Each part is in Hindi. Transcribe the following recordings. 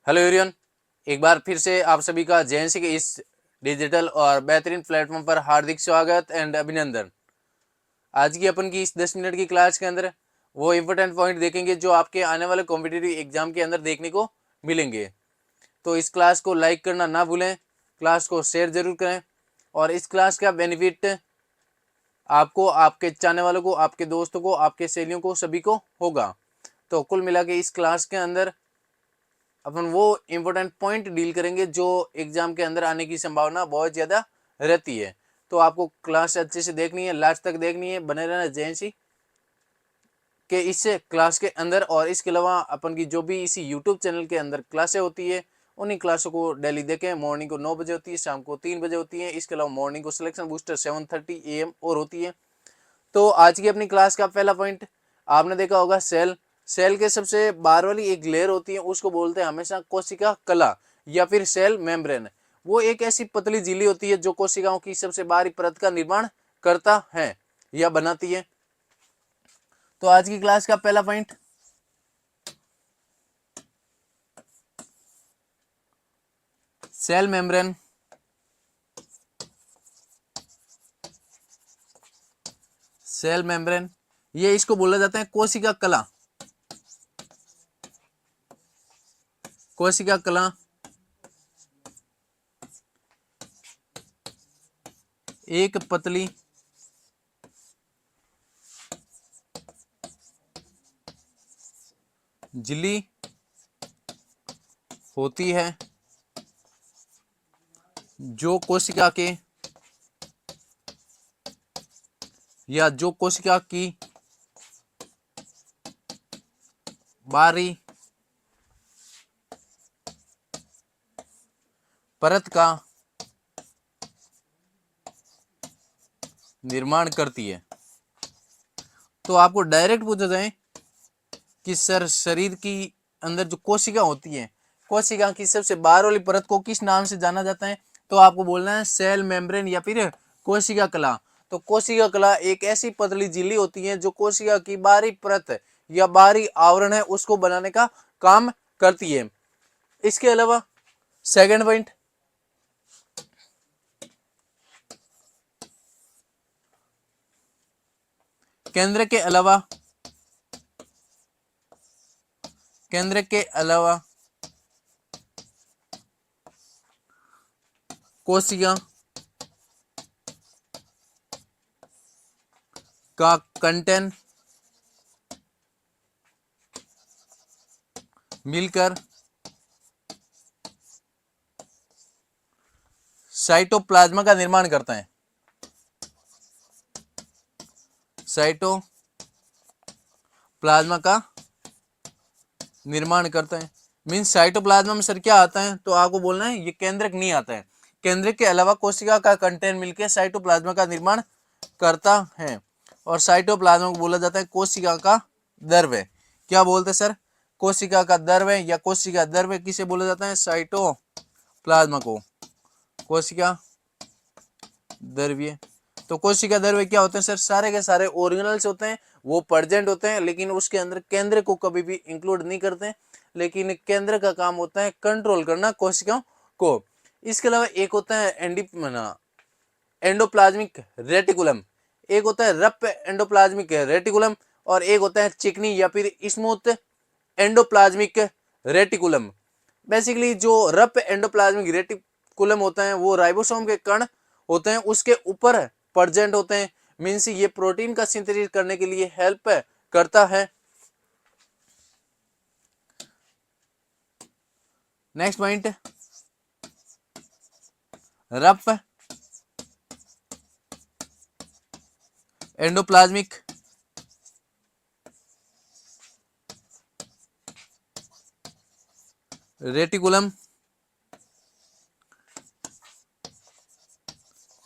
हेलो एवरीवन, एक बार फिर से आप सभी का जेएनसी के इस डिजिटल और बेहतरीन प्लेटफॉर्म पर हार्दिक स्वागत एंड अभिनंदन। आज की अपन की इस 10 मिनट की क्लास के अंदर वो इम्पोर्टेंट पॉइंट देखेंगे जो आपके आने वाले कॉम्पिटिटिव एग्जाम के अंदर देखने को मिलेंगे। तो इस क्लास को लाइक करना ना भूलें, क्लास को शेयर जरूर करें और इस क्लास का बेनिफिट आपको, आपके चाहने वालों को, आपके दोस्तों को, आपके सहेलियों को, सभी को होगा। तो कुल मिला के इस क्लास के अंदर अपन वो इम्पोर्टेंट पॉइंट डील करेंगे जो एग्जाम के अंदर आने की संभावना बहुत ज़्यादा रहती है। तो आपको क्लास अच्छे से देखनी है, लास्ट तक देखनी है, बने रहना जेएनसी के इस क्लास के अंदर। और इसके अलावा अपन की जो भी इसी यूट्यूब चैनल के अंदर क्लासें होती है उन्हीं क्लासों को डेली देखें। मॉर्निंग को 9 बजे होती है, शाम को 3 बजे होती है। इसके अलावा मॉर्निंग को सिलेक्शन बूस्टर 7:30 AM और होती है। तो आज की अपनी क्लास का पहला पॉइंट आपने देखा होगा, सेल। सेल के सबसे बाहर वाली एक लेयर होती है, उसको बोलते हैं हमेशा कोशिका कला या फिर सेल मेम्ब्रेन। वो एक ऐसी पतली झिल्ली होती है जो कोशिकाओं की सबसे बाहरी परत का निर्माण करता है या बनाती है। तो आज की क्लास का पहला point, cell membrane. Cell membrane ये इसको बोला जाता है कोशिका कला। कोशिका कला एक पतली झिल्ली होती है जो कोशिका के या जो कोशिका की बाहरी परत का निर्माण करती है। तो आपको डायरेक्ट पूछा जाए कि सर शरीर की अंदर जो कोशिका होती है, कोशिका की सबसे बाहर वाली परत को किस नाम से जाना जाता है? तो आपको बोलना है सेल मेम्ब्रेन या फिर कोशिका कला। तो कोशिका कला एक ऐसी पतली झिल्ली होती है जो कोशिका की बाहरी परत या बाहरी आवरण है उसको बनाने का काम करती है। इसके अलावा सेकंड पॉइंट, केंद्र के अलावा कोशिका का कंटेंट मिलकर साइटोप्लाज्मा का निर्माण करता है। साइटोप्लाज्मा का निर्माण करता है मीन्स साइटोप्लाज्मा में सर क्या आता है? तो आपको बोलना है ये केंद्रक नहीं आता है। केंद्रक के अलावा कोशिका का कंटेंट मिलकर साइटोप्लाज्मा का निर्माण करता है और साइटोप्लाज्मा को बोला जाता है कोशिका का द्रव्य। क्या बोलते हैं सर? कोशिका का द्रव्य या कोशिका द्रव्य किसे बोला जाता है? साइटोप्लाज्मा को कोशिका द्रव्य। तो कोशिका द्रव्य क्या होते हैं सर? सारे के सारे ऑर्गेनल्स होते हैं, वो प्रेजेंट होते हैं, लेकिन उसके अंदर केंद्र को कभी भी इंक्लूड नहीं करते हैं। लेकिन केंद्र का काम होता है कंट्रोल करना कोशिकाओं को। इसके अलावा एक होता है एंडोप्लाज्मिक रेटिकुलम, एक होता है रफ एंडोप्लाज्मिक रेटिकुलम और एक होता है चिकनी या फिर स्मूथ एंडोप्लाज्मिक रेटिकुलम। बेसिकली जो रफ एंडोप्लाज्मिक रेटिकुलम होता है वो राइबोसोम के कण होते हैं, उसके ऊपर प्रेजेंट होते हैं। मीन्स ये प्रोटीन का सिंथेसिस करने के लिए हेल्प करता है। Next point, rough endoplasmic reticulum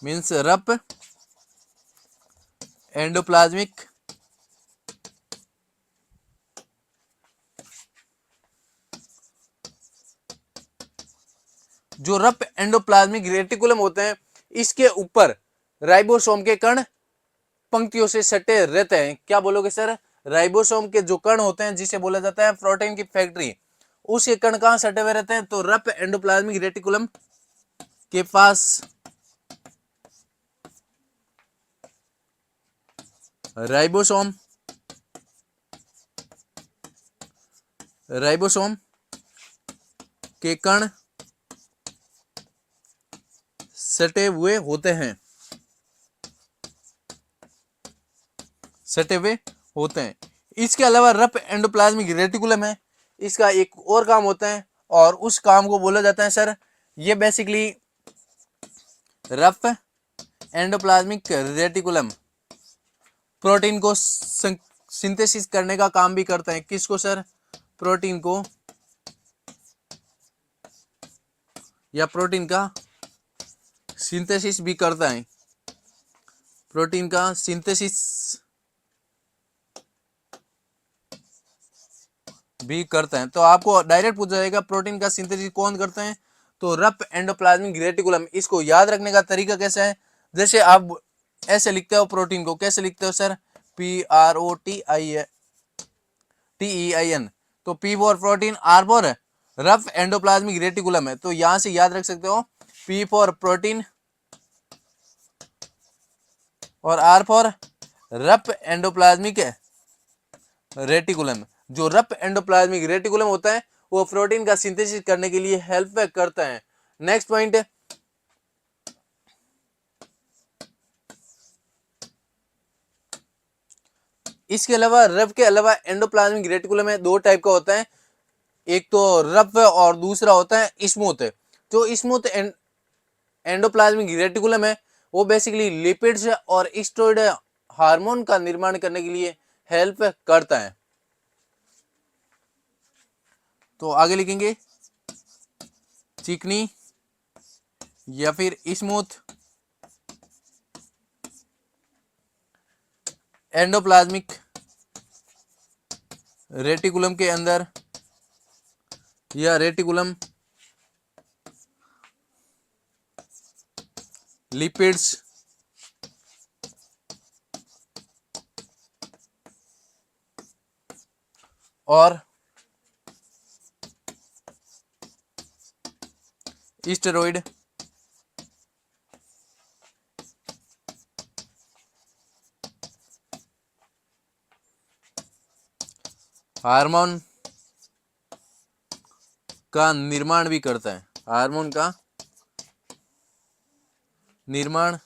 means rough endoplasmic जो रफ एंडोप्लाज्मिक रेटिकुलम होते हैं इसके ऊपर राइबोसोम के कण पंक्तियों से सटे रहते हैं। क्या बोलोगे सर? राइबोसोम के जो कण होते हैं जिसे बोला जाता है प्रोटीन की फैक्ट्री, उसके कण कहाँ सटे हुए रहते हैं? तो रफ एंडोप्लाज्मिक रेटिकुलम के पास राइबोसोम के कण सटे हुए होते हैं, इसके अलावा रफ एंडोप्लाज्मिक रेटिकुलम है, इसका एक और काम होता है और उस काम को बोला जाता है सर, ये basically rough endoplasmic reticulum protein को सिंथेसिस करने का काम भी करता है। किसको सर? प्रोटीन को, या प्रोटीन का सिंथेसिस भी करता है, प्रोटीन का सिंथेसिस भी करता है। तो आपको डायरेक्ट पूछा जाएगा प्रोटीन का सिंथेसिस कौन करते हैं? तो रफ एंडोप्लाज्मिक रेटिकुलम। इसको याद रखने का तरीका कैसा है? जैसे आप ऐसे लिखते हो प्रोटीन को, कैसे लिखते हो सर? PROTEIN। तो P for protein, R for rough endoplasmic reticulum है, तो यहां से याद रख सकते हो P फॉर प्रोटीन और R for rough endoplasmic reticulum. जो रफ एंडोप्लाज्मिक रेटिकुलम होता है वो प्रोटीन का सिंथेसिस करने के लिए हेल्प करता है। नेक्स्ट पॉइंट, इसके अलावा रफ के अलावा एंडोप्लाज्मिक रेटिकुलम में दो टाइप का होता है, एक तो रफ और दूसरा होता है स्मूथ। जो स्मूथ एंडोप्लाज्मिक रेटिकुलम है वो बेसिकली लिपिड्स और स्टेरॉइड हार्मोन का निर्माण करने के लिए हेल्प करता है। तो आगे लिखेंगे चिकनी या फिर स्मूथ एंडोप्लाज्मिक रेटिकुलम के अंदर या रेटिकुलम लिपिड्स और स्टेरॉइड हार्मोन का निर्माण भी करता है, हार्मोन का निर्माण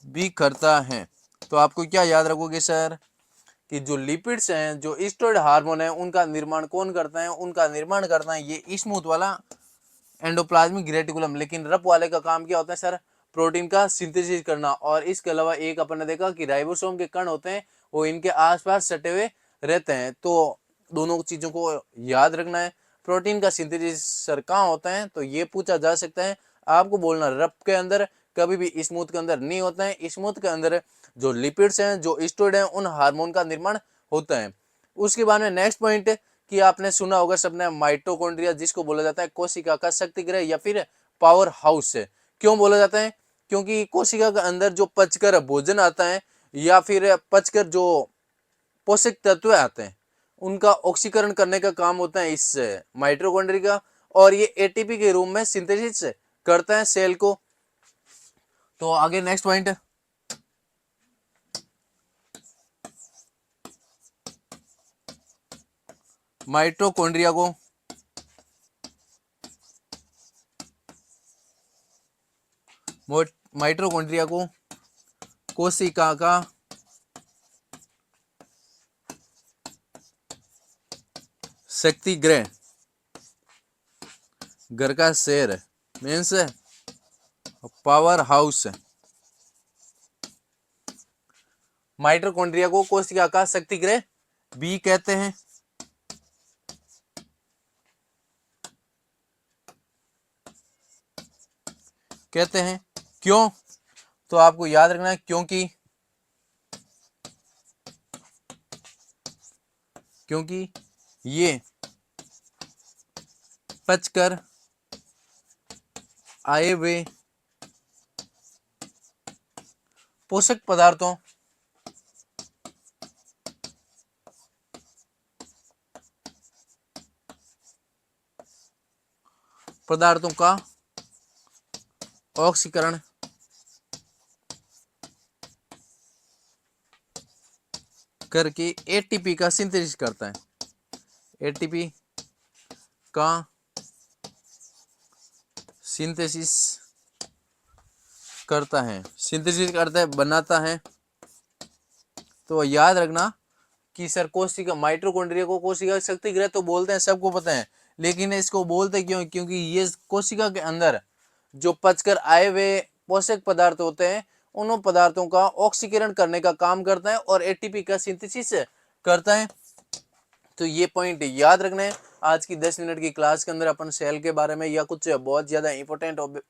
भी करता है। तो आपको क्या याद रखोगे सर कि जो लिपिड्स हैं, जो स्टेरॉइड हार्मोन है, उनका निर्माण कौन करता है? उनका निर्माण करता है ये स्मूथ वाला एंडोप्लाज्मिक रेटिकुलम। लेकिन रफ वाले का काम क्या होता है सर? प्रोटीन का सिंथेसिस करना। और इसके अलावा एक अपन ने देखा कि राइबोसोम के कण होते हैं वो इनके आसपास सटे हुए रहते हैं। तो दोनों चीजों को याद रखना है। प्रोटीन का सिंथेसिस सर कहाँ होता है? तो ये पूछा जा सकता है। आपको बोलना रफ के अंदर, कभी भी स्मूथ के अंदर नहीं होता है। स्मूथ के अंदर जो लिपिड्स हैं, जो स्टेरॉइड हैं, उन हार्मोन का निर्माण होता है। उसके बाद में नेक्स्ट पॉइंट कि आपने सुना होगा सबने माइटोकॉन्ड्रिया, जिसको बोला जाता है कोशिका का शक्तिगृह या फिर पावर हाउस। क्यों बोला जाता है? क्योंकि कोशिका के अंदर जो पचकर भोजन आता है या फिर पचकर जो पोषक तत्व आते हैं उनका ऑक्सीकरण करने का काम होता है इस माइटोकॉन्ड्रिया का, और ये एटीपी के रूप में सिंथेसिस करता है सेल को। तो आगे नेक्स्ट पॉइंट, माइटोकॉन्ड्रिया को माइटोकॉन्ड्रिया को कोशिका का शक्तिगृह, घर का शेर मीन्स पावर हाउस, माइटोकॉन्ड्रिया को कोशिका का शक्तिगृह भी कहते हैं। क्यों? तो आपको याद रखना है क्योंकि ये पचकर आए हुए पोषक पदार्थों पदार्थों का ऑक्सीकरण करके एटीपी का सिंथेसिस करता है, एटीपी का सिंथेसिस करता है, सिंथेसिस करता है, बनाता है। तो याद रखना कि सर कोशिका, माइटोकॉन्ड्रिया को कोशिका शक्ति गृह तो बोलते हैं, सबको पता है, लेकिन इसको बोलते क्यों? क्योंकि ये कोशिका के अंदर जो पचकर आए हुए पोषक पदार्थ होते हैं, उन पदार्थों का ऑक्सीकरण करने का काम करता है और एटीपी का सिंथेसिस करता है। तो ये पॉइंट याद रखना है। आज की 10 मिनट की क्लास के अंदर अपन सेल के बारे में या कुछ बहुत ज़्यादा इंपॉर्टेंट और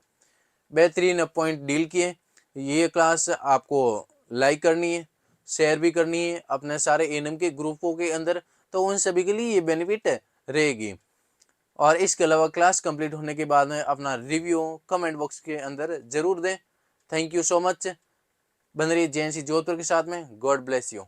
बेहतरीन पॉइंट डील किए। ये क्लास आपको लाइक करनी है, शेयर भी करनी है अपने सारे एएनएम के ग्रुपों के अंदर, तो उन सभी के लिए ये बेनिफिट रहेगी। और इसके अलावा क्लास कंप्लीट होने के बाद में अपना रिव्यू कमेंट बॉक्स के अंदर जरूर दें। Thank you so much. बन रही जेएनसी जोधपुर के साथ में। God bless you.